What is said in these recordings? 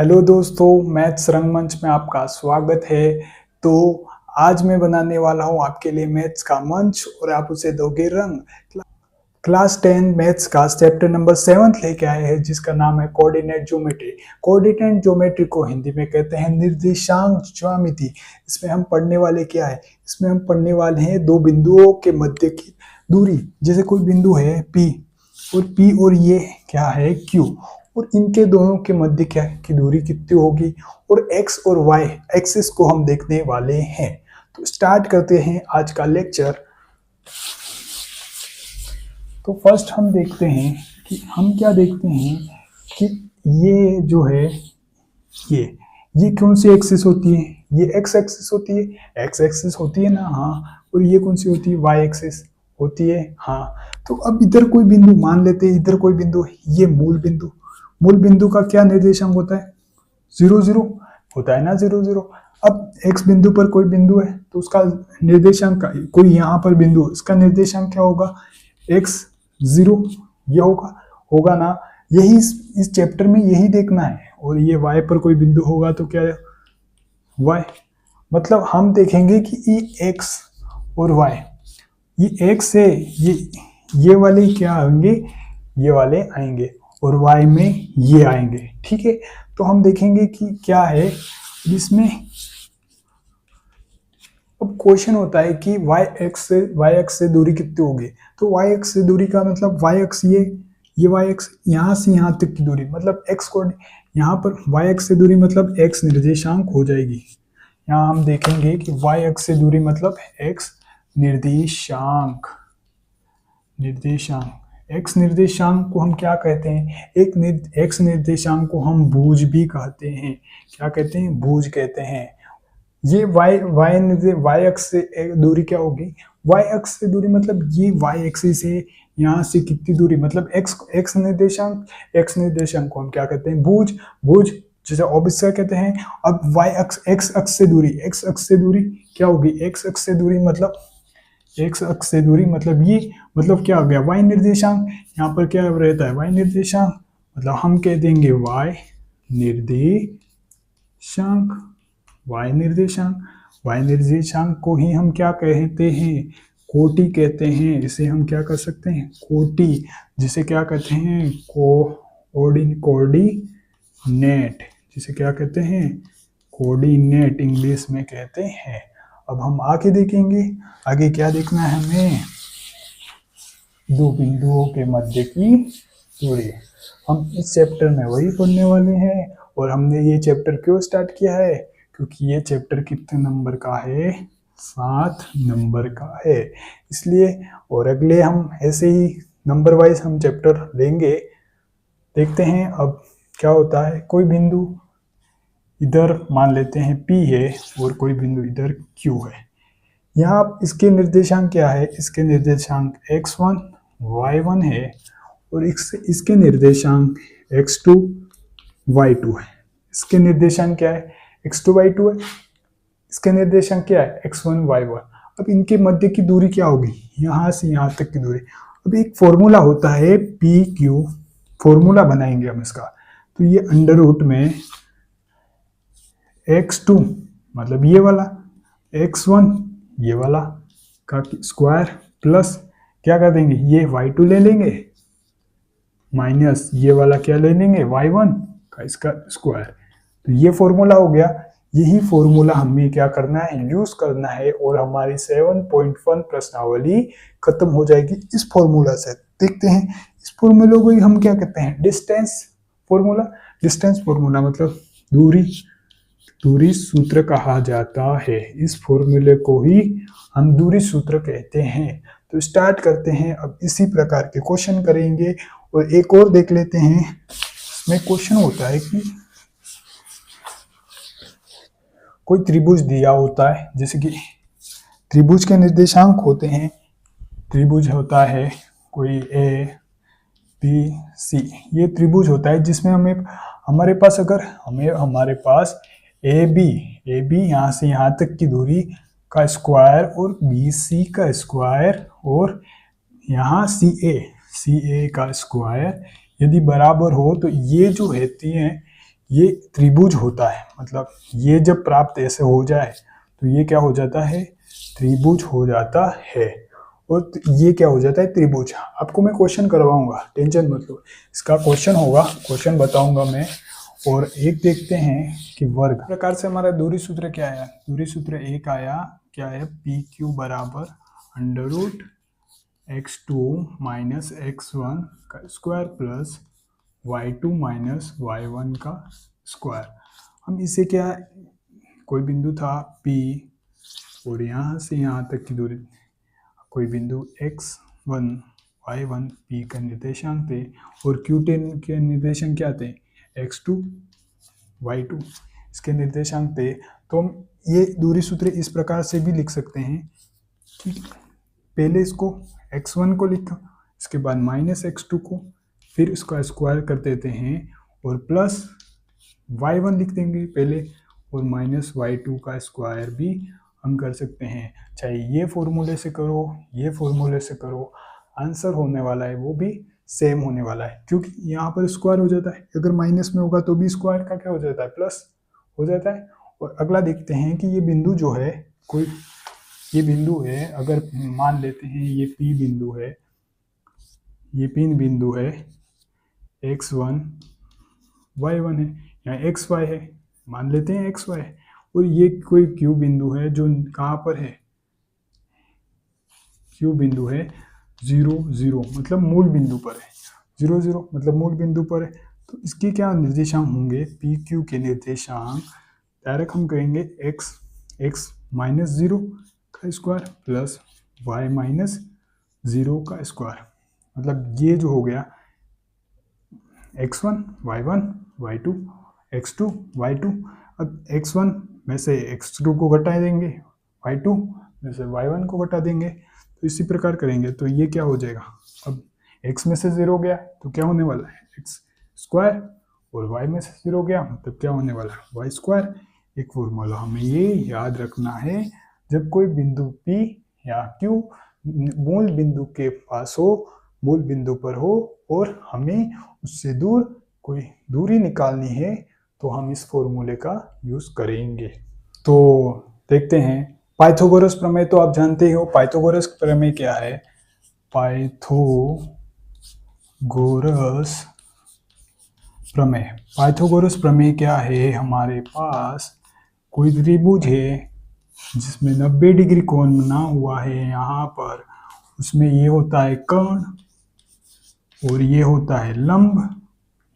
Hello दोस्तों, maths रंगमंच में आपका स्वागत है। तो आज मैं बनाने वाला हूं आपके लिए मैथ्स का मंच और आप उसे दोगे रंग। क्लास 10 मैथ्स का चैप्टर नंबर 7 लेके आए हैं जिसका नाम है कोऑर्डिनेट ज्योमेट्री। कोऑर्डिनेट ज्योमेट्री को हिंदी में कहते हैं निर्देशांक ज्यामिति। इसमें हम पढ़ने वाले क्या है? इसमें हम पढ़ने वाले हैं दो बिंदुओं के मध्य की दूरी। जैसे कोई बिंदु है P और ये क्या है Q, और इनके दोनों के मध्य क्या की दूरी कितनी होगी, और x और y एक्सिस को हम देखने वाले हैं। तो स्टार्ट करते हैं आज का लेक्चर। तो फर्स्ट हम देखते हैं कि हम क्या देखते हैं कि ये जो है ये कौन सी एक्सिस होती है? ये x एक्सिस होती है, x एक्सिस होती है ना, हाँ। और ये कौन सी होती है? y एक्सिस होती है, हाँ। तो अब इधर कोई बिंदु मान लेते हैं, इधर कोई बिंदु, ये मूल बिंदु का क्या निर्देशांक होता है? 0 0 होता है ना, 0 0। अब x बिंदु पर कोई बिंदु है तो उसका निर्देशांक कोई यहाँ पर बिंदु, इसका निर्देशांक क्या होगा? x 0 ये होगा ना। यही इस चैप्टर में यही देखना है। और ये y पर कोई बिंदु होगा तो क्या है? y, मतलब हम देखेंगे कि ये x और y, ये x है, ये वाले क्या आएंगे? ये वाले आएंगे और y में ये आएंगे, ठीक है। तो हम देखेंगे कि क्या है इसमें। अब क्वेश्चन होता है कि y एक्स से दूरी कितनी होगी? तो y एक्स से दूरी का मतलब y एक्स ये y एक्स यहाँ से यहाँ तक की दूरी, मतलब x को यहाँ पर y एक्स से दूरी मतलब x निर्देशांक हो जाएगी। यहाँ हम देखेंगे कि y एक्स से दूरी मतलब x निर्देशांक x निर्देशांक को हम क्या कहते हैं? x निर्देशांक को हम भुज भी कहते हैं। क्या कहते हैं? भुज कहते हैं। ये y अक्ष से दूरी क्या होगी? y अक्ष से दूरी मतलब ये y एक्सिस से यहाँ से कितनी दूरी, मतलब x निर्देशांक को हम क्या कहते हैं? भुज जैसे ऑब्वियस क्या कहते हैं। अब x अक्ष से दूरी क्या होगी? x अक्ष से दूरी मतलब ये, मतलब क्या हो गया? y निर्देशांक। यहाँ पर क्या रहता है? y निर्देशांक, मतलब हम कह देंगे y निर्देशांक को ही हम क्या कहते हैं? कोटि कहते हैं। इसे हम क्या कर सकते हैं? कोटि, जिसे क्या कहते हैं? कोऑर्डिनेट, जिसे क्या कहते हैं? कोऑर्डिनेट इंग्लिश में कहते हैं। अब हम आगे देखेंगे, आगे क्या देखना है हमें? दो बिंदुओं के मध्य की दूरी। हम इस चैप्टर में वही पढ़ने वाले हैं। और हमने ये चैप्टर क्यों स्टार्ट किया है? क्योंकि ये चैप्टर कितने नंबर का है? 7 नंबर का है, इसलिए। और अगले हम ऐसे ही नंबर वाइज हम चैप्टर लेंगे। देखते हैं अब क्या होता है। कोई बिंदु इधर मान लेते हैं P है और कोई बिंदु इधर Q है। यहाँ इसके निर्देशांक क्या है? इसके निर्देशांक x1 y1 है और इसके निर्देशांक x2 y2 है। इसके निर्देशांक क्या है? x2 y2 है। इसके निर्देशांक क्या है? x1 y1। अब इनके मध्य की दूरी क्या होगी? यहाँ से यहाँ तक की दूरी। अब एक फॉर्मूला होता है PQ, फॉर्मूला बनाएंगे हम इसका। तो ये अंडर रूट में x2 मतलब ये वाला, x1 ये वाला का स्क्वायर प्लस क्या कर देंगे? ये y2 ले लेंगे माइनस ये वाला क्या ले लेंगे? y1 का इसका स्क्वायर। तो ये फॉर्मूला हो गया। यही फॉर्मूला हमें क्या करना है? यूज करना है और हमारी 7.1 प्रश्नावली खत्म हो जाएगी इस फॉर्मूला से। देखते हैं इस फॉर्मूले को हम क्या कहते हैं? डिस्टेंस फॉर्मूला मतलब दूरी सूत्र कहा जाता है। इस फॉर्मूले को ही हम दूरी सूत्र कहते हैं। तो स्टार्ट करते हैं। अब इसी प्रकार के क्वेश्चन करेंगे और एक और देख लेते हैं। इसमें क्वेश्चन होता है कि कोई त्रिभुज दिया होता है, जैसे कि त्रिभुज के निर्देशांक होते हैं। त्रिभुज होता है कोई A B C, ये त्रिभुज होता है जिसमें हमारे पास AB यहाँ से यहाँ तक की दूरी का स्क्वायर और BC का स्क्वायर और यहाँ CA का स्क्वायर यदि बराबर हो तो ये जो रहती हैं ये त्रिभुज होता है। मतलब ये जब प्राप्त ऐसे हो जाए तो ये क्या हो जाता है, त्रिभुज हो जाता है। और ये क्या हो जाता है, त्रिभुज। आपको मैं क्वेश्चन करवाऊंगा, टेंशन मत लो, इसका क्वेश्चन होगा, क्वेश्चन बताऊंगा मैं। और एक देखते हैं कि वर्ग प्रकार से हमारा दूरी सूत्र क्या आया। दूरी सूत्र एक आया, क्या है, पी क्यू बराबर under root x2 minus x1 का square plus y2 minus y1 का स्क्वायर। हम इसे क्या, कोई बिंदु था P और यहाँ से यहाँ तक की दूरी, कोई बिंदु x1 y1 P का निर्देशांक थे और Q10 के निर्देशांक क्या थे, x2 y2 इसके निर्देशांक थे। तो हम ये दूरी सूत्र इस प्रकार से भी लिख सकते हैं कि पहले इसको x1 को लिखा, इसके बाद माइनस x2 को, फिर इसका स्क्वायर कर देते हैं और प्लस y1 लिख देंगे पहले, और माइनस y2 का स्क्वायर भी हम कर सकते हैं। चाहे ये फॉर्मूले से करो, ये फॉर्मूले से करो, आंसर होने वाला है वो भी सेम होने वाला है, क्योंकि यहाँ पर स्क्वायर हो जाता है। अगर माइनस में होगा तो भी स्क्वायर का क्या हो जाता है, प्लस हो जाता है। और अगला देखते हैं कि ये बिंदु जो है, कोई ये बिंदु है, अगर मान लेते हैं ये P बिंदु है, ये P बिंदु है, x1 y1 है, यहाँ xy है, मान लेते हैं xy, और ये कोई Q बिंदु है जो कहाँ पर है, Q बिंदु है 0 0 मतलब मूल बिंदु पर है, 0 0 मतलब मूल बिंदु पर है। तो इसके क्या निर्देशांक होंगे, पी क्यू के निर्देशांक डायरेक्ट हम कहेंगे x माइनस 0 का स्क्वायर प्लस y माइनस 0 का स्क्वायर। मतलब ये जो हो गया x1 y1 y2 x2 y2। अब x1 में से x2 को घटा देंगे, y2 में से y1 को घटा देंगे, तो इसी प्रकार करेंगे तो ये क्या हो जाएगा। अब x में से 0 गया तो क्या होने वाला है, x स्क्वायर, और y में से 0 गया मतलब क्या होने वाला है, y स्क्वायर। एक फॉर्मूला हमें ये याद रखना है, जब कोई बिंदु P या Q मूल बिंदु के पास हो, मूल बिंदु पर हो, और हमें उससे दूर कोई दूरी निकालनी है, तो हम इस फॉर्मूले का यूज करेंगे। तो देखते हैं पाइथागोरस प्रमेय, तो आप जानते हो पाइथागोरस प्रमेय क्या है। पाइथागोरस प्रमेय, पाइथागोरस प्रमेय क्या है, हमारे पास कोई त्रिभुज है जिसमें 90 डिग्री कोण बना हुआ है यहाँ पर, उसमें ये होता है कर्ण और ये होता है लंब,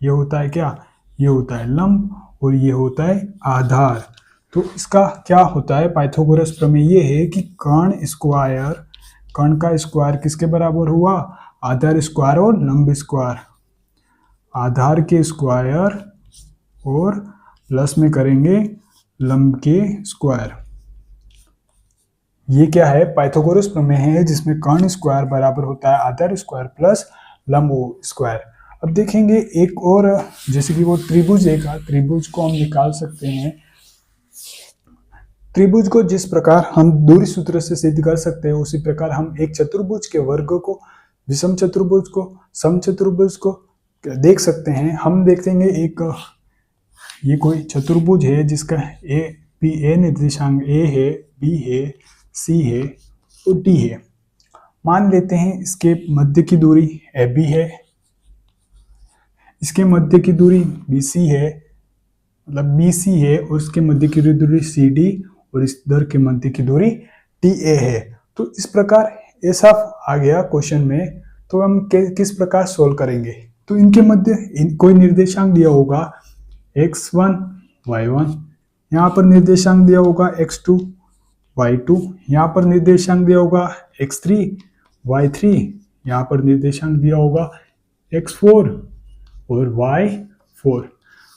ये होता है क्या, ये होता है लंब और ये होता है आधार। तो इसका क्या होता है, पाइथागोरस प्रमेय ये है कि कर्ण स्क्वायर, कर्ण का स्क्वायर किसके बराबर हुआ, आधार स्क्वायर और लंब स्क्वायर, आधार के स्क्वायर और प्लस में करेंगे लंब के स्क्वायर। ये क्या है, पाइथागोरस प्रमेय है जिसमें कर्ण स्क्वायर बराबर होता है आधार स्क्वायर प्लस लंब स्क्वायर। अब देखेंगे एक और, जैसे कि वो त्रिभुज है, त्रिभुज को हम निकाल सकते हैं। त्रिभुज को जिस प्रकार हम दूरी सूत्र से सिद्ध कर सकते हैं, उसी प्रकार हम एक चतुर्भुज के वर्ग को, विषम चतुर्भुज को, समचतुर्भुज को देख सकते हैं। हम देखेंगे एक, ये कोई चतुर्भुज है जिसका ए निर्देशांक ए है, बी है, सी है और डी है। मान लेते हैं इसके मध्य की दूरी ए बी है, इसके मध्य की दूरी बी सी है, मतलब बी सी है, और इसके मध्य की दूरी सी डी, और इस दर के मध्य की दूरी टी ए है। तो इस प्रकार ऐसा आ गया क्वेश्चन में, तो हम किस प्रकार सोल्व करेंगे। तो इनके मध्य कोई निर्देशांक दिया होगा x1 y1, यहाँ पर निर्देशांक दिया होगा x2 y2, यहाँ पर निर्देशांक दिया होगा x3 y3, यहाँ पर निर्देशांक दिया होगा x4 और y4।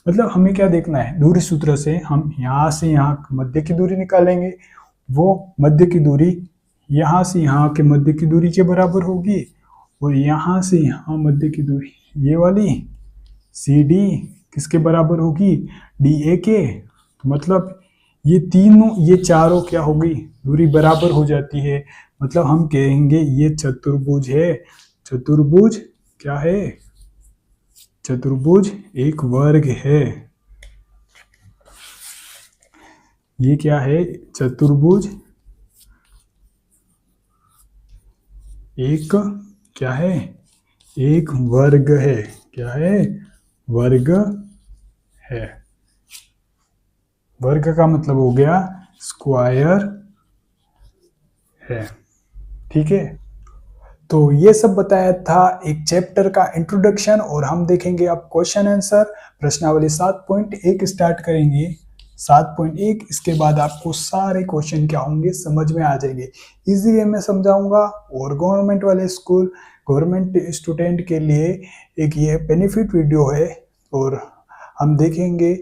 मतलब हमें क्या देखना है, दूरी सूत्र से हम यहाँ से यहाँ मध्य की दूरी निकालेंगे, वो मध्य की दूरी यहाँ से यहाँ के मध्य की दूरी के बराबर होगी, और यहाँ से यहाँ मध्य की दूरी ये वाली सी डी किसके बराबर होगी, डी ए के। तो मतलब ये तीनों, ये चारों क्या होगी, दूरी बराबर हो जाती है। मतलब हम कहेंगे ये चतुर्भुज है। चतुर्भुज क्या है, चतुर्भुज एक वर्ग है। ये क्या है, चतुर्भुज एक क्या है, एक वर्ग है, क्या है, वर्ग है। वर्ग का मतलब हो गया स्क्वायर है, ठीक है। तो ये सब बताया था एक चैप्टर का इंट्रोडक्शन, और हम देखेंगे अब क्वेश्चन आंसर। प्रश्नावली 7.1 स्टार्ट करेंगे। 7.1 इसके बाद आपको सारे क्वेश्चन क्या होंगे समझ में आ जाएंगे। इजी वे में समझाऊंगा, और गवर्नमेंट वाले स्कूल, गवर्नमेंट स्टूडेंट के लिए एक ये बेनिफिट वीडियो है। और हम देखेंगे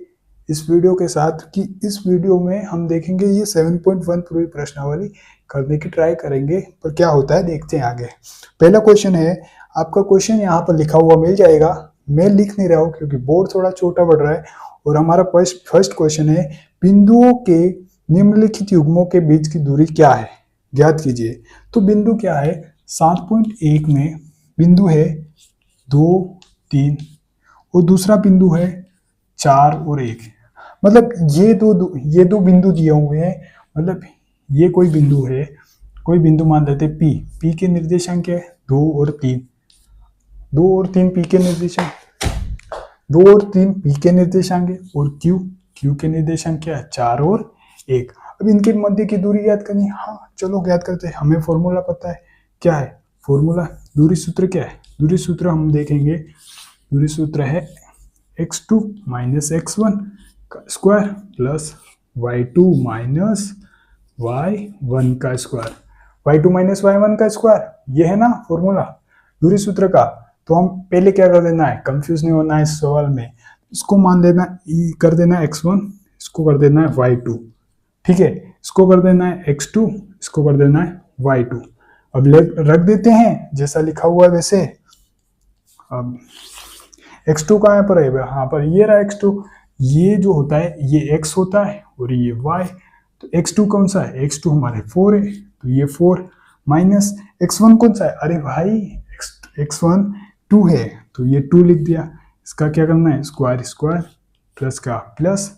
इस वीडियो के साथ कि इस वीडियो में हम देखेंगे ये 7.1 पूरी प्रश्नावली करने की ट्राई करेंगे, पर क्या होता है देखते हैं आगे। पहला क्वेश्चन है, आपका क्वेश्चन यहाँ पर लिखा हुआ मिल जाएगा। मैं लिख नहीं रहा हूँ क्योंकि बोर्ड थोड़ा छोटा पड़ रहा है। और हमारा फर्स्ट क्वेश्चन है, बिंदुओं के निम्नलिखित युग्मों के बीच की दूरी क्या है, ज्ञात कीजिए। तो बिंदु क्या है, 7.1 में बिंदु है 2, 3 और दूसरा बिंदु है 4 और 1। मतलब ये दो बिंदु दिए हुए हैं। मतलब ये कोई बिंदु है, कोई बिंदु मान लेते पी, पी के निर्देशांक है 2 और 3, 2 और 3 पी के निर्देशांक, 2 और 3 पी के निर्देशांक है। और क्यू, क्यू के निर्देशांक क्या है, 4 और 1। अब इनके मध्य की दूरी ज्ञात करनी है। हाँ चलो ज्ञात करते हैं, हमें फॉर्मूला पता है। क्या है फॉर्मूला, दूरी सूत्र क्या है, दूरी सूत्र हम देखेंगे। दूरी सूत्र है x2 माइनस x1 का square plus y2 minus y1 का स्क्वायर, y2 माइनस y1 का स्क्वायर, ये है ना फॉर्मूला दूरी सूत्र का। तो हम पहले क्या कर देना है, कंफ्यूज नहीं होना है इस सवाल में, इसको मान देना, कर देना है x1, इसको कर देना है y2, ठीक है। इसको कर देना है x2, इसको कर देना है y2। अब रख देते हैं जैसा लिखा हुआ है वैसे। अब x2 कहाँ पर है, यहाँ पर ये रहा x2। ये जो होता है ये x होता है और ये y। तो x2 कौन सा है, x2 हमारे 4 है, तो ये 4 माइनस x1 कौन सा है, अरे भाई x1 2 है, तो ये 2 लिख दिया। इसका क्या करना है, स्क्वायर स्क्वायर प्लस का प्लस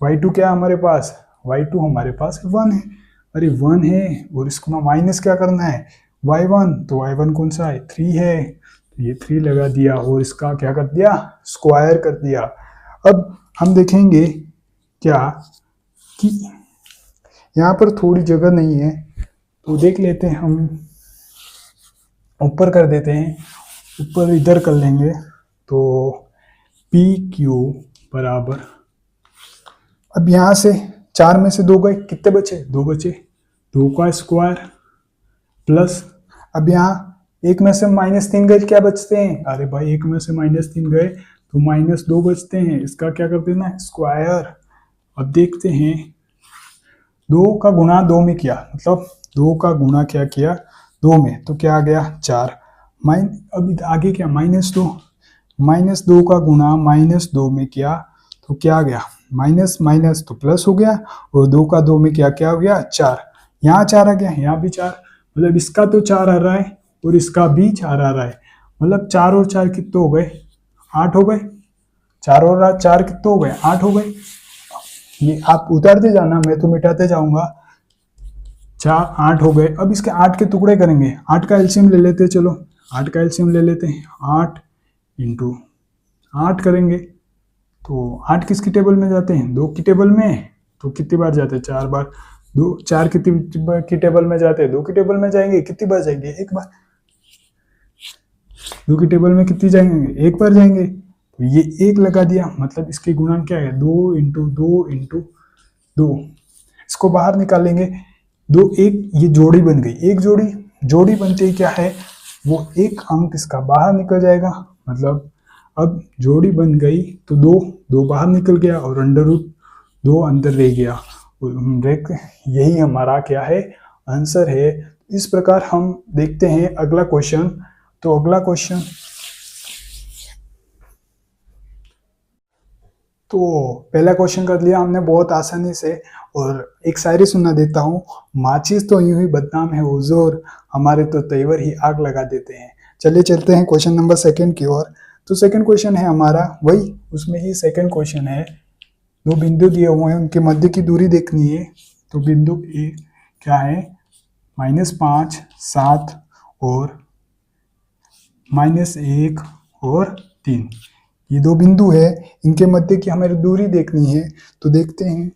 y2 क्या हमारे पास, y2 हमारे पास 1 है, अरे 1 है। और इसको माइनस क्या करना है y1, तो y1 कौन सा है 3 है, तो ये 3 लगा दिया और इसका क्या कर दिया, स्क्वायर कर दिया। अब हम देखेंगे क्या कि यहाँ पर थोड़ी जगह नहीं है, तो देख लेते हैं, हम ऊपर कर देते हैं, ऊपर इधर कर लेंगे। तो पी क्यू बराबर, अब यहाँ से 4 में से 2 गए, कितने बचे, 2 बचे, 2 का स्क्वायर प्लस, अब यहाँ 1 में से -3 गए, क्या बचते हैं, अरे भाई 1 में से -3 गए तो -2 बचते हैं, इसका क्या कर देना है स्क्वायर। अब देखते हैं 2 का गुणा 2 में किया, मतलब 2 का गुणा क्या किया 2 में, तो क्या आ गया 4। अब आगे क्या -2, -2 का गुणा -2 में किया तो क्या आ गया, माइनस माइनस तो प्लस हो गया, और 2 का 2 में क्या क्या हो गया 4। यहाँ 4 आ गया, यहाँ भी 4, मतलब इसका तो 4 आ रहा है और इसका भी 4 आ रहा है। मतलब 4 और 4 कितने हो गए, 8 हो गए। 4 और 4 कितने हो गए, 8 हो गए। ये आप उतारते जाना, मैं तो मिटाते जाऊंगा। 4 8 हो गए। अब इसके 8 के टुकड़े करेंगे, 8 का एलसीएम ले लेते हैं, चलो 8 का एलसीएम ले लेते हैं। 8 इंटू 8 करेंगे तो 8 किसकी टेबल में जाते हैं, 2 की टेबल में, तो कितनी बार जाते हैं 4 बार। 2 4 कितनी की टेबल में जाते हैं, 2 की टेबल में जाएंगे, कितनी बार जाएंगे, 1 बार। 2 की टेबल में कितनी जाएंगे, 1 बार जाएंगे, तो ये 1 लगा दिया। मतलब इसके गुणांक क्या है, 2 इंटू 2 इंटू 2। इसको बाहर निकालेंगे, 2 1, ये जोड़ी बन गई, एक जोड़ी बनते ही क्या है, वो एक अंक इसका बाहर निकल जाएगा। मतलब अब जोड़ी बन गई तो 2 बाहर निकल गया और √2 अंदर रह गया। यही हमारा क्या है, आंसर है। इस प्रकार हम देखते हैं अगला क्वेश्चन। तो अगला क्वेश्चन, तो पहला क्वेश्चन कर लिया हमने बहुत आसानी से। और एक शायरी सुना देता हूँ, माचिस तो यूं ही बदनाम है हुजूर, हमारे तो तेवर ही आग लगा देते हैं। चलिए चलते हैं क्वेश्चन नंबर 2 की ओर। तो सेकंड क्वेश्चन है हमारा वही, उसमें ही सेकंड क्वेश्चन है दो बिंदु दिए हुए हैं, उनके मध्य की दूरी देखनी है। तो बिंदु ए क्या है, -5, 7 और -1 और 3, ये दो बिंदु है, इनके मध्य की हमें दूरी देखनी है। तो देखते हैं,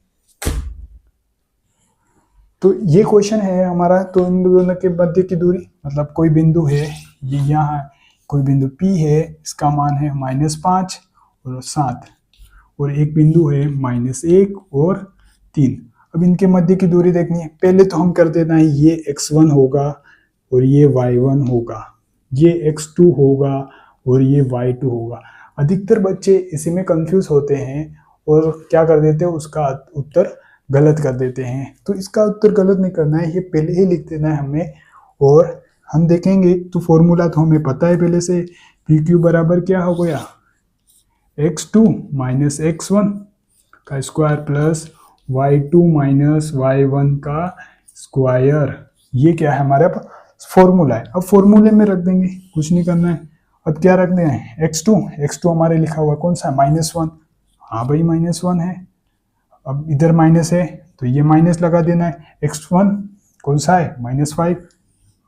तो ये क्वेश्चन है हमारा। तो इन दोनों के मध्य की दूरी, मतलब कोई बिंदु है, ये यहाँ कोई बिंदु P है, इसका मान है -5 और 7, और एक बिंदु है -1 और 3। अब इनके मध्य की दूरी देखनी है। पहले तो हम कर देना है, ये x1 होगा और ये y1 होगा, ये x2 होगा और ये y2 होगा। अधिकतर बच्चे इसी में कंफ्यूज होते हैं और क्या कर देते हैं, उसका उत्तर गलत कर देते हैं। तो इसका उत्तर गलत नहीं करना है, ये पहले ही लिख देना है हमें। और हम देखेंगे तो फॉर्मूला तो हमें पता है पहले से, PQ बराबर क्या हो गया, x2 माइनस x1 का square plus y2 minus y1 का स्क्वायर। ये क्या है, हमारे फॉर्मूला है। अब फॉर्मूले में रख देंगे, कुछ नहीं करना है। अब क्या रख देना है, x2 हमारे लिखा हुआ कौन सा है, -1। हाँ भाई -1 है। अब इधर माइनस है तो ये माइनस लगा देना है। x1 कौन सा है, -5।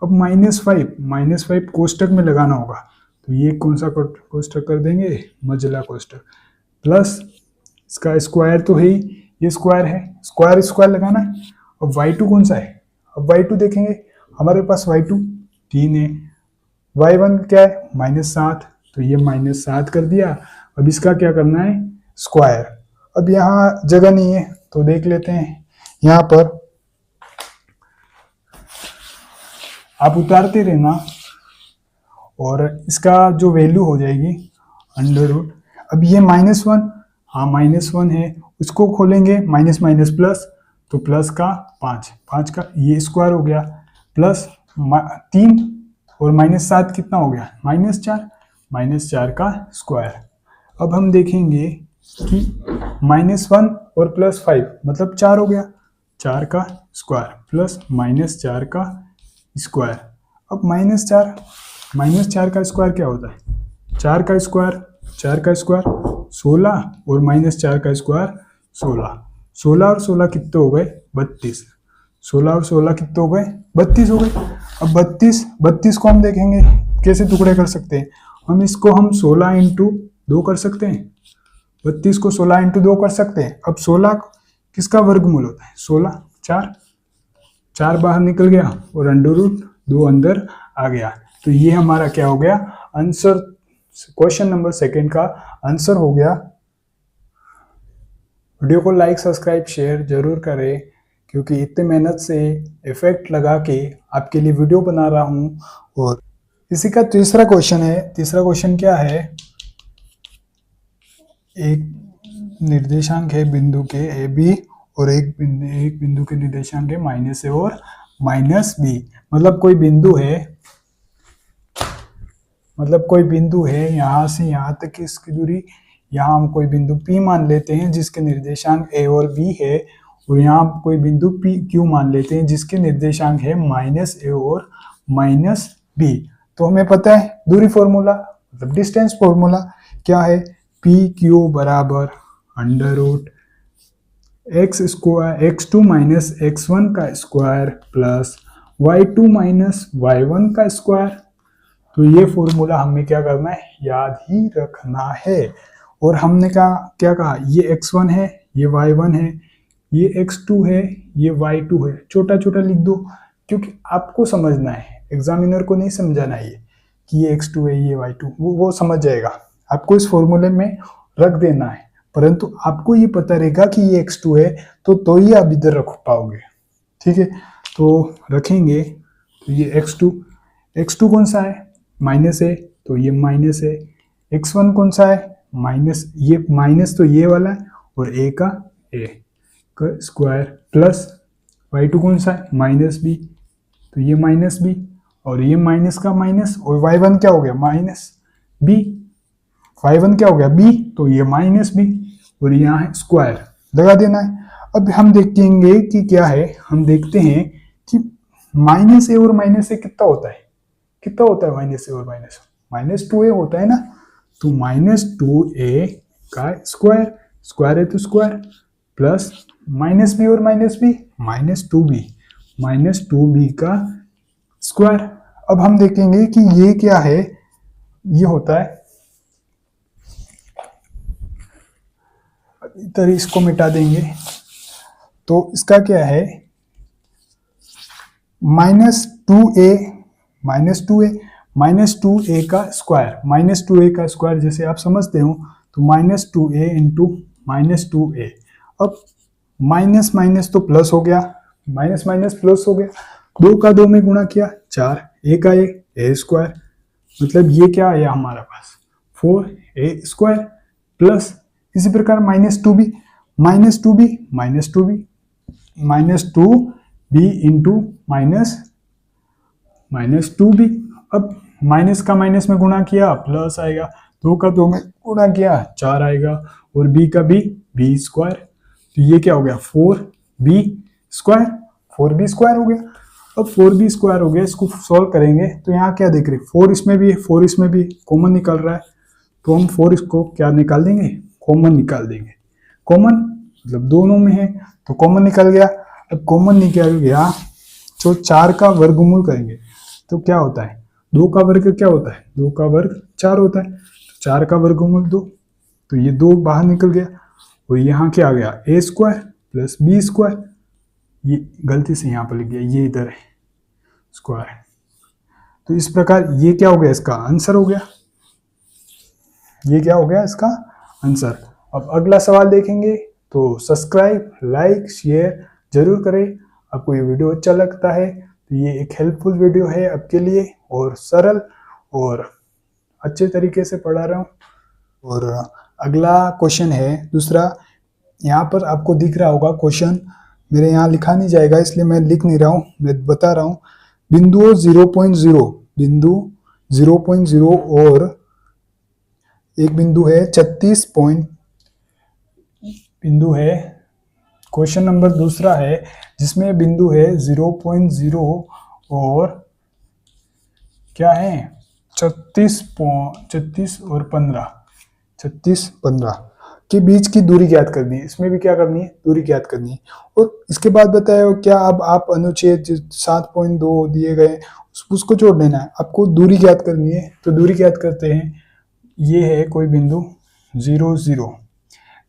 अब -5 कोष्टक में लगाना होगा, तो ये कौन सा कोष्टक कर देंगे, मझला कोष्टक, प्लस इसका स्क्वायर तो है ही, ये स्क्वायर है, स्क्वायर लगाना है। अब y2 कौन सा है, अब y2 देखेंगे, हमारे पास y2 3 है, y1 क्या है -7, तो ये -7 कर दिया। अब इसका क्या करना है, स्क्वायर। अब यहाँ जगह नहीं है तो देख लेते हैं, यहाँ पर आप उतारते रहना और इसका जो वैल्यू हो जाएगी √। अब ये -1, हाँ -1 है, उसको खोलेंगे माइनस माइनस प्लस, तो प्लस का 5 का ये स्क्वायर हो गया, प्लस 3 और -7 कितना हो गया, -4 का स्क्वायर। अब हम देखेंगे कि -1 और +5 मतलब 4 हो गया, 4 का स्क्वायर प्लस -4 का स्क्वायर। अब -4 का स्क्वायर क्या होता है, 4 का स्क्वायर 16 और -4 का स्क्वायर 16 और 16 कितने हो गए, 32। 16 और 16 कितने हो गए, 32 हो गए। अब 32 को हम देखेंगे कैसे टुकड़े कर सकते हैं, हम इसको 16 × 2 कर सकते हैं, 32 को 16 × 2 कर सकते हैं। अब 16 किसका वर्गमूल होता है, 16 4 बाहर निकल गया और √2 अंदर आ गया। तो ये हमारा क्या हो गया आंसर, क्वेश्चन नंबर 2 का आंसर हो गया। वीडियो को लाइक सब्सक्राइब शेयर जरूर करें, क्योंकि इतने मेहनत से इफेक्ट लगा के आपके लिए वीडियो बना रहा हूँ। और इसी का तीसरा क्वेश्चन है, तीसरा क्वेश्चन क्या है, एक निर्देशांक है बिंदु के AB और एक बिंदु के निर्देशांक है -A और -B। मतलब कोई बिंदु है यहाँ से यहाँ तक की इसकी दूरी, यहाँ हम कोई बिंदु P मान लेते हैं जिसके निर्देशांक A और B है, और यहाँ कोई बिंदु Q मान लेते हैं जिसके निर्देशांक है -A और -B। तो हमें पता है दूरी फॉर्मूला, मतलब डिस्टेंस फॉर्मूला क्या है, PQ बराबर x2 माइनस x1 का square plus y2 minus y1 का स्क्वायर। तो ये फॉर्मूला हमें क्या करना है, याद ही रखना है। और हमने क्या कहा, ये x1 है, ये y1 है, ये x2 है, ये y2 है, छोटा छोटा लिख दो, क्योंकि आपको समझना है, एग्जामिनर को नहीं समझाना है कि ये x2 है, ये y2, वो समझ जाएगा। आपको इस फॉर्मूले में रख देना है, परंतु आपको ये पता रहेगा कि ये x2 है, तो ही आप इधर रख पाओगे। ठीक है, तो रखेंगे। तो ये x2 कौन सा है, -A, तो ये माइनस है। x1 कौन सा है, माइनस, ये माइनस तो ये वाला है, और A का स्क्वायर प्लस y2 कौन सा है, -B, तो ये -B, और ये माइनस का माइनस, और y1 क्या हो गया, -B, y1 क्या हो गया, B, तो ये -B, और यहाँ है स्क्वायर लगा देना है। अब हम देखेंगे कि क्या है, हम देखते हैं कि -A और -A कितना होता है, -A और -2A होता है ना, तो -2A का स्क्वायर, स्क्वायर है तो स्क्वायर, प्लस माइनस बी और minus B, minus two B का स्क्वायर। अब हम देखेंगे कि ये क्या है, ये होता है, इधर इसको मिटा देंगे तो इसका क्या है, माइनस टू ए का स्क्वायर, जैसे आप समझते हो तो minus two A into minus to ए। अब माइनस माइनस तो प्लस हो गया, माइनस माइनस प्लस हो गया, दो का दो में गुणा किया 4, ए का ए स्क्वायर, मतलब ये क्या आया हमारा पास 4a² प्लस इसी प्रकार minus two B into minus two B. अब माइनस का माइनस में गुणा किया प्लस आएगा, दो का दो में गुणा किया 4 आएगा, और बी का बी स्क्वायर, तो ये क्या हो गया 4b² हो गया। अब 4b² हो गया, इसको सॉल्व करेंगे तो यहाँ क्या देख रहे, 4 इसमें भी है, 4 इसमें भी कॉमन निकल रहा है, तो हम 4 इसको क्या निकाल देंगे, कॉमन निकाल देंगे। कॉमन मतलब दोनों में है तो कॉमन निकल गया। अब कॉमन निकल गया तो 4 का वर्गमूल करेंगे तो क्या होता है, 2 का वर्ग क्या होता है, 2 का वर्ग 4 होता है, तो 4 का वर्गमूल 2, तो ये 2 बाहर निकल गया, और यहाँ क्या आ गया a² प्लस b², ये गलती से यहाँ पर लिख गया, ये इधर है स्क्वायर। तो इस प्रकार ये क्या हो गया, इसका आंसर हो गया, ये क्या हो गया इसका आंसर। अब अगला सवाल देखेंगे, तो सब्सक्राइब लाइक शेयर जरूर करें। आपको ये वीडियो अच्छा लगता है तो ये एक हेल्पफुल वीडियो है आपके लिए, और सरल और अच्छे तरीके से पढ़ा रहा हूँ। और अगला क्वेश्चन है दूसरा, यहाँ पर आपको दिख रहा होगा क्वेश्चन, मेरे यहाँ लिखा नहीं जाएगा इसलिए मैं लिख नहीं रहा हूँ, मैं बता रहा हूँ। बिंदु 0.0 और एक बिंदु है 36 पॉइंट, बिंदु है क्वेश्चन नंबर दूसरा है जिसमें बिंदु है 0.0 और क्या है 36 और 15 के बीच की दूरी ज्ञात करनी है। इसमें भी क्या करनी है, दूरी ज्ञात करनी है। और इसके बाद बताया क्या, अब आप अनुच्छेद 7.2 दिए गए उसको जोड़ लेना है, आपको दूरी ज्ञात करनी है। तो दूरी ज्ञात करते हैं, ये है कोई बिंदु 0,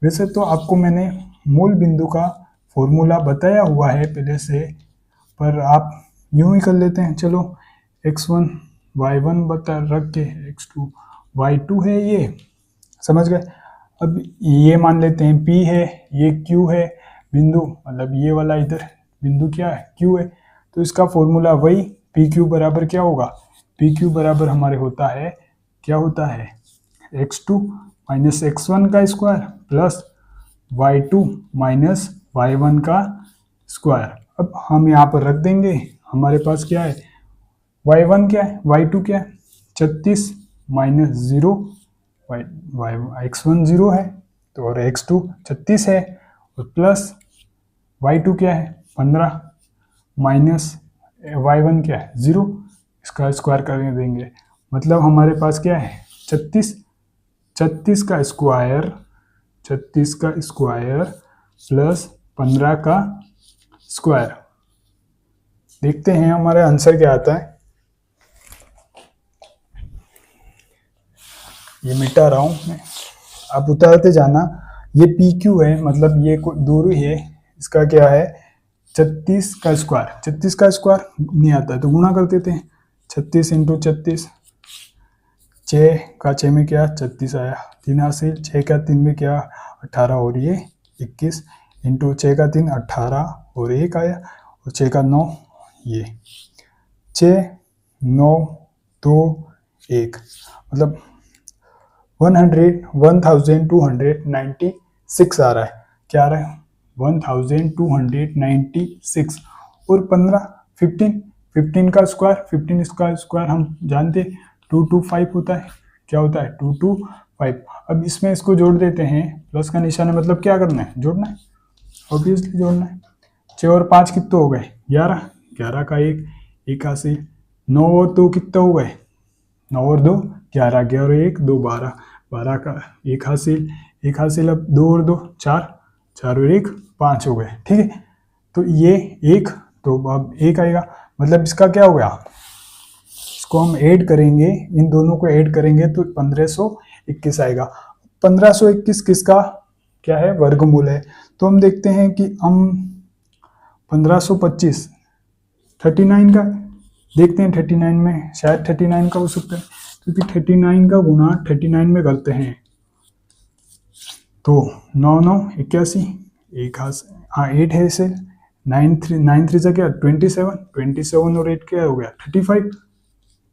वैसे तो आपको मैंने मूल बिंदु का फॉर्मूला बताया हुआ है पहले से, पर आप यूं ही कर लेते हैं। चलो x1 y1 बता रख के x2 y2 है, ये समझ गए। अब ये मान लेते हैं P है, ये Q है बिंदु, मतलब ये वाला इधर बिंदु क्या है Q है, तो इसका फॉर्मूला वही PQ बराबर क्या होगा, PQ बराबर हमारे होता है, क्या होता है x2 माइनस x1 का square plus y2 minus y1 का स्क्वायर। अब हम यहाँ पर रख देंगे, हमारे पास क्या है y1 क्या है, y2 क्या है 36 माइनस 0, x1 0 है तो, और x2 36 है, और प्लस y2 क्या है 15 माइनस y1 क्या है 0, इसका स्क्वायर करने देंगे, मतलब हमारे पास क्या है 36 का स्क्वायर प्लस 15 का स्क्वायर। देखते हैं हमारा आंसर क्या आता है। ये मिटा रहा हूं मैं, आप उतारते जाना। ये PQ है, मतलब ये दूरी है, इसका क्या है 36 का स्क्वायर नहीं आता है तो गुणा कर देते हैं, 36 इंटू 36, 6 का 6 में क्या 36 आया, 3 हासिल, 6 का 3 में क्या 18 और ये 21, इंटू 6 का 3 18 और 1 आया, और 6 का 9 ये 6 9 2 1, मतलब 1296 आ रहा है, क्या आ रहा है 1296, और 15 का स्क्वायर हम जानते 225 होता है, क्या होता है 225। अब इसमें इसको जोड़ देते हैं, प्लस का निशान है मतलब क्या करना है, जोड़ना है, ऑब्वियसली जोड़ना है। 6 और 5 कितने हो गए 11 का 1 हासिल, 9 और 2 कितने हो गए 9 और 2 11, 11 और 1 2 12 का 1 हासिल, एक हासिल, अब 2 और 2 4, 4 और 1 5 हो गए, ठीक है। तो ये 1, तो अब 1 आएगा, मतलब इसका क्या हो गया, इसको हम ऐड करेंगे, इन दोनों को ऐड करेंगे तो 1521 आएगा। 1521 किसका क्या है, वर्गमूल है। तो हम देखते हैं कि हम 1525 39 का देखते हैं, 39 में शायद 39 का हो सकता है, क्योंकि 39 का गुना 39 में करते हैं तो 9 9 81, एक हाँ 8 है इसे, 9 3 जा क्या 27 और 8 क्या हो गया 35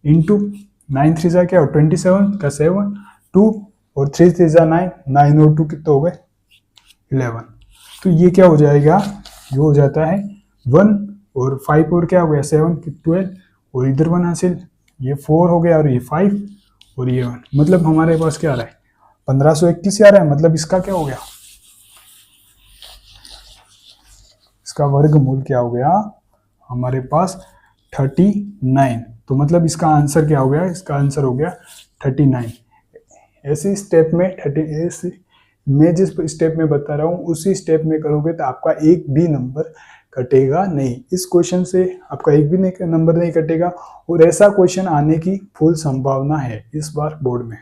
इंटू 9 3 जा क्या हो 27 का 7 2 और 3 3 जा 9 9 और 2 कितना हो गए 11। तो ये क्या हो जाएगा, जो हो जाता है 1 और 5 और क्या हो गया 7 12 और इधर 1 हासिल, ये 4 हो गया और ये 5 और ये 1, मतलब हमारे पास क्या आ रहा है 1521 आ रहा है। मतलब इसका क्या हो गया, इसका वर्गमूल क्या हो गया हमारे पास 39। तो मतलब इसका आंसर क्या हो गया, इसका आंसर हो गया 39। ऐसे स्टेप में 30 मैं जिस स्टेप में बता रहा हूँ उसी स्टेप में करोगे तो आपका एक भी नंबर कटेगा नहीं। इस क्वेश्चन से आपका एक भी नंबर नहीं कटेगा और ऐसा क्वेश्चन आने की फुल संभावना है इस बार बोर्ड में।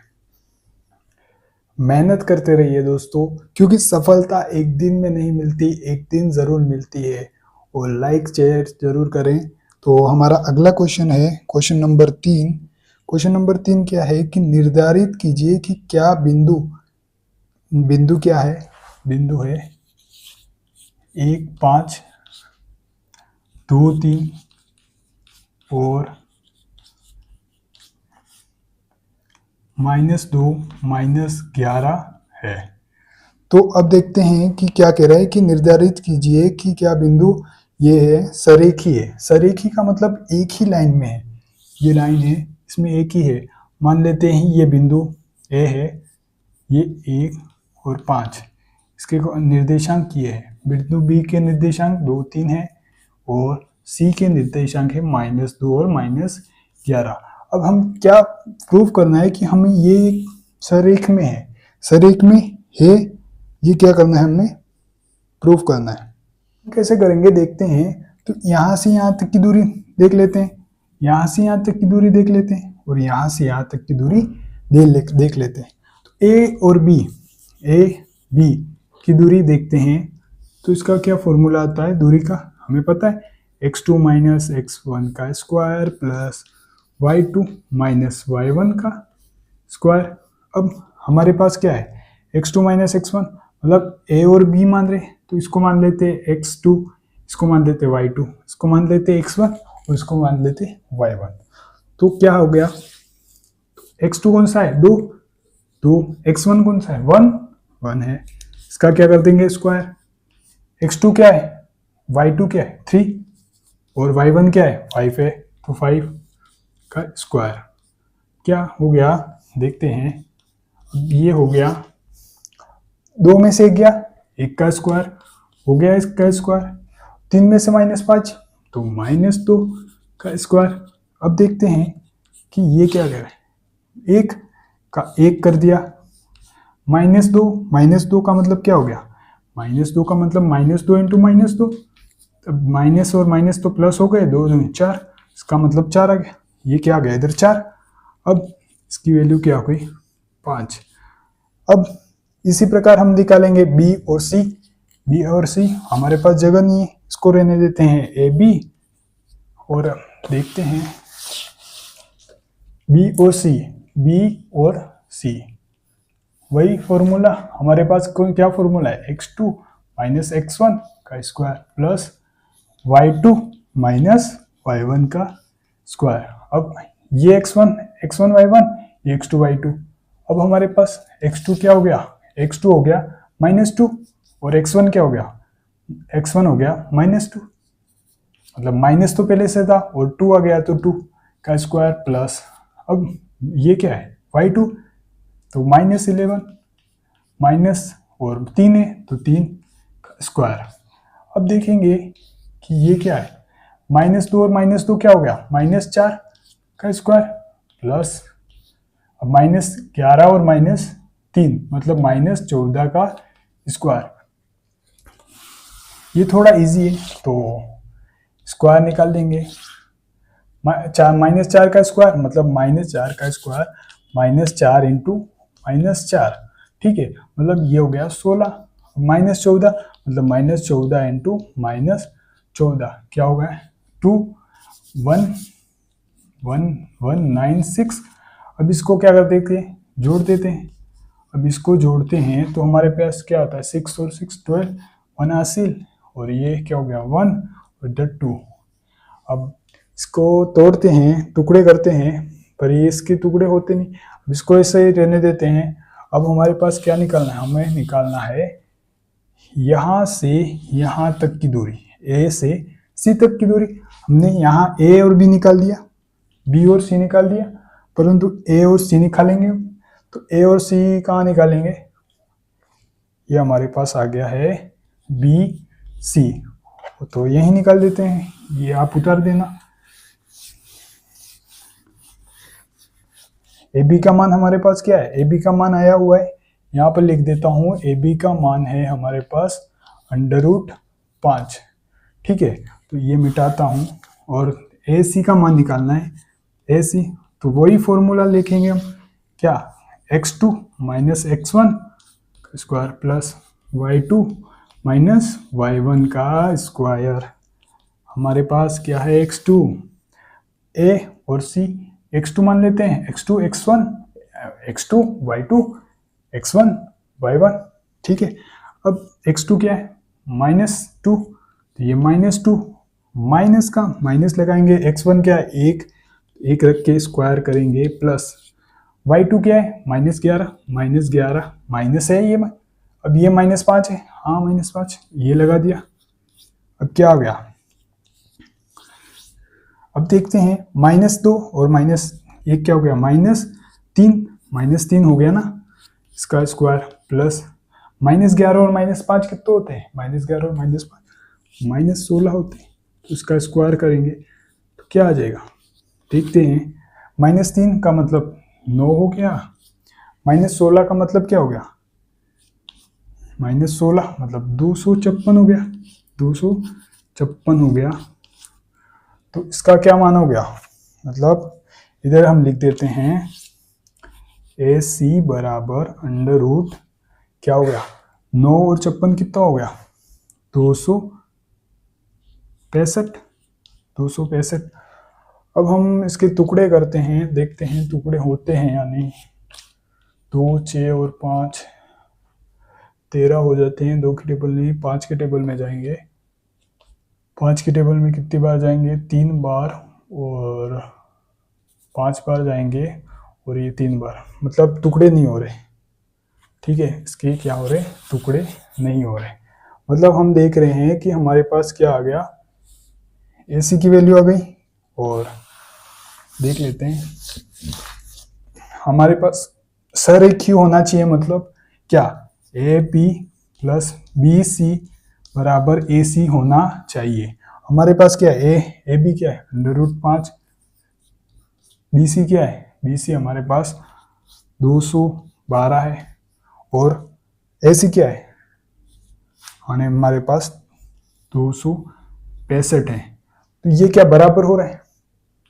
मेहनत करते रहिए दोस्तों, क्योंकि सफलता एक दिन में नहीं मिलती, एक दिन जरूर मिलती है। और लाइक शेयर जरूर करें। तो हमारा अगला क्वेश्चन है क्वेश्चन नंबर 3। क्वेश्चन नंबर 3 क्या है कि निर्धारित कीजिए कि क्या बिंदु क्या है, बिंदु है 1 5 2 3 और -2 -11 है। तो अब देखते हैं कि क्या कह रहा है कि निर्धारित कीजिए कि क्या बिंदु ये है सरेखी है। सरेखी का मतलब एक ही लाइन में है, ये लाइन है इसमें एक ही है। मान लेते हैं ये बिंदु ए है, ये 1 और 5 इसके निर्देशांक ये है। बिंदु बी के निर्देशांक 2 3 है और सी के निर्देशांक है -2 और -11। अब हम क्या प्रूव करना है कि हमें ये सरेख में है, सरेख में है, ये क्या करना है हमें प्रूफ करना है। कैसे करेंगे देखते हैं। तो यहाँ से यहाँ तक की दूरी देख लेते हैं, यहाँ से यहाँ तक की दूरी देख लेते हैं और यहाँ से यहाँ तक की दूरी देख लेते हैं। तो ए और बी, ए बी की दूरी देखते हैं। तो इसका क्या फॉर्मूला आता है दूरी का, हमें पता है x2 माइनस x1 का square plus y2 minus y1 का स्क्वायर। अब हमारे पास क्या है x2 माइनस x1, मतलब a और b मान रहे, तो इसको मान लेते x2, इसको मान लेते y2, इसको मान लेते x1 और इसको मान लेते y1। तो क्या हो गया, x2 कौन सा है 2, तो x1 कौन सा है 1 है, इसका क्या कर देंगे स्क्वायर। x2 क्या है, y2 क्या है 3 और y1 क्या है 5 है, तो 5 का स्क्वायर क्या हो गया देखते हैं। ये हो गया 2 में से 1 गया, 1 का स्क्वायर हो गया, इसका स्क्वायर 3 में से -5 तो -2 का स्क्वायर। अब देखते हैं कि ये क्या कह रहा है, 1 का 1 कर दिया, -2 का मतलब क्या हो गया, -2 का मतलब -2 इंटू -2, तब माइनस और माइनस तो प्लस हो गए, 2 2 4, इसका मतलब 4 आ गया, ये क्या आ गया इधर 4। अब इसकी वैल्यू क्या हो गई 5। अब इसी प्रकार हम निकालेंगे बी और सी। बी और सी हमारे पास जगह नहीं है, इसको रहने देते हैं ए बी और देखते हैं बी और सी, बी और सी वही फॉर्मूला हमारे पास। क्या फॉर्मूला है x2 माइनस x1 का square plus y2 minus y1 का स्क्वायर। अब ये x1 y1, ये x2 y2। अब हमारे पास x2 क्या हो गया, x2 हो गया -2 और x1 क्या हो गया, x1 हो गया -2, मतलब माइनस तो पहले से था और 2 आ गया तो 2 का स्क्वायर प्लस, अब ये क्या है y2 तो -11 माइनस और 3 है तो 3 का स्क्वायर। अब देखेंगे कि ये क्या है, -2 और -2 क्या हो गया -4 का स्क्वायर प्लस अब -11 और 3 मतलब -14 का स्क्वायर। ये थोड़ा इजी है तो स्क्वायर निकाल देंगे। -4 का स्क्वायर मतलब -4 का स्क्वायर -4 इंटू -4, ठीक है, मतलब ये हो गया 16। -14 मतलब -14 इंटू -14 क्या होगा 21196। अब इसको क्या कर देते हैं, जोड़ देते हैं। अब इसको जोड़ते हैं तो हमारे पास क्या आता है 6 और 6 12 79, और ये क्या हो गया 1 और इधर 2। अब इसको तोड़ते हैं, टुकड़े करते हैं, पर ये इसके टुकड़े होते नहीं। अब इसको ऐसे ही रहने देते हैं। अब हमारे पास क्या निकालना है, हमें निकालना है यहाँ से यहाँ तक की दूरी, ए से सी तक की दूरी। हमने यहाँ ए और बी निकाल दिया, बी और सी निकाल दिया, परंतु ए और सी निकालेंगे तो ए और सी कहाँ निकालेंगे, ये हमारे पास आ गया है बी सी, तो यही निकाल देते हैं। ये आप उतार देना। ए बी का मान हमारे पास क्या है, ए बी का मान आया हुआ है, यहाँ पर लिख देता हूँ ए बी का मान है हमारे पास √5, ठीक है, तो ये मिटाता हूँ। और ए सी का मान निकालना है, ए सी तो वही फॉर्मूला लिखेंगे हम, क्या x2 - x1 का स्क्वायर प्लस y2 - y1 का स्क्वायर। हमारे पास क्या है x2 a और c, x2 मान लेते हैं, x2 x1 x2 y2 x1 y1, ठीक है। अब x2 क्या है -2, तो ये -2 माइनस का माइनस लगाएंगे, x1 क्या है 1 रख के स्क्वायर करेंगे प्लस y2 क्या है -11 माइनस है ये, अब ये -5 है, हाँ -5, ये लगा दिया। अब क्या आ गया, अब देखते हैं -2 और -1 क्या हो गया -3 हो गया ना, इसका स्क्वायर प्लस -11 और -5 कितने होते हैं, -11 और -5 -16 होते हैं, तो इसका स्क्वायर करेंगे तो क्या आ जाएगा, देखते हैं। -3 का मतलब 9 हो गया, -16 का मतलब क्या हो गया, -16 मतलब 256 हो गया, 256 हो गया। तो इसका क्या मान हो गया, मतलब इधर हम लिख देते हैं ए सी बराबर √ क्या हो गया 9 और 56 कितना हो गया 265। अब हम इसके टुकड़े करते हैं, देखते हैं टुकड़े होते हैं या नहीं। 2 6 और 5 13 हो जाते हैं, 2 के टेबल नहीं 5 के टेबल में जाएंगे। 5 के टेबल में कितनी बार जाएंगे 3 बार, और 5 बार जाएंगे, और ये 3 बार, मतलब टुकड़े नहीं हो रहे, ठीक है, इसके क्या हो रहे टुकड़े नहीं हो रहे। मतलब हम देख रहे हैं कि हमारे पास क्या आ गया, AC की वैल्यू आ गई, और देख लेते हैं हमारे पास सरेखीय होना चाहिए, मतलब क्या AP + BC बराबर AC होना चाहिए। हमारे पास क्या है AB क्या है √5, BC क्या है BC हमारे पास 212 है, और AC क्या है हमारे पास 265 है। तो ये क्या बराबर हो रहा है,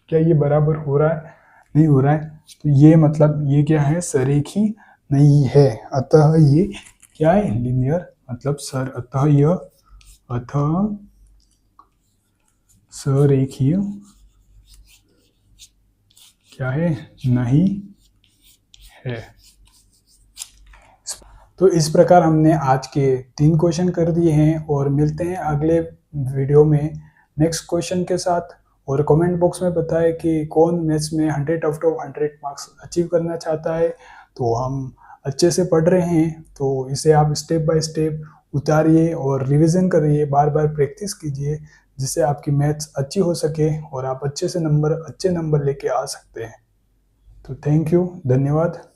क्या ये बराबर हो रहा है, नहीं हो रहा है, तो ये मतलब ये क्या है सरेखीय नहीं है, अतः ये क्या है लीनियर, मतलब अतः सरेखीय क्या है नहीं है। तो इस प्रकार हमने आज के 3 क्वेश्चन कर दिए हैं, और मिलते हैं अगले वीडियो में नेक्स्ट क्वेश्चन के साथ। और कमेंट बॉक्स में बताएं कि कौन मैथ्स में 100/100 मार्क्स अचीव करना चाहता है। तो हम अच्छे से पढ़ रहे हैं, तो इसे आप स्टेप बाय स्टेप उतारिए और रिवीजन करिए, बार बार प्रैक्टिस कीजिए, जिससे आपकी मैथ्स अच्छी हो सके और आप अच्छे नंबर लेके आ सकते हैं। तो थैंक यू, धन्यवाद।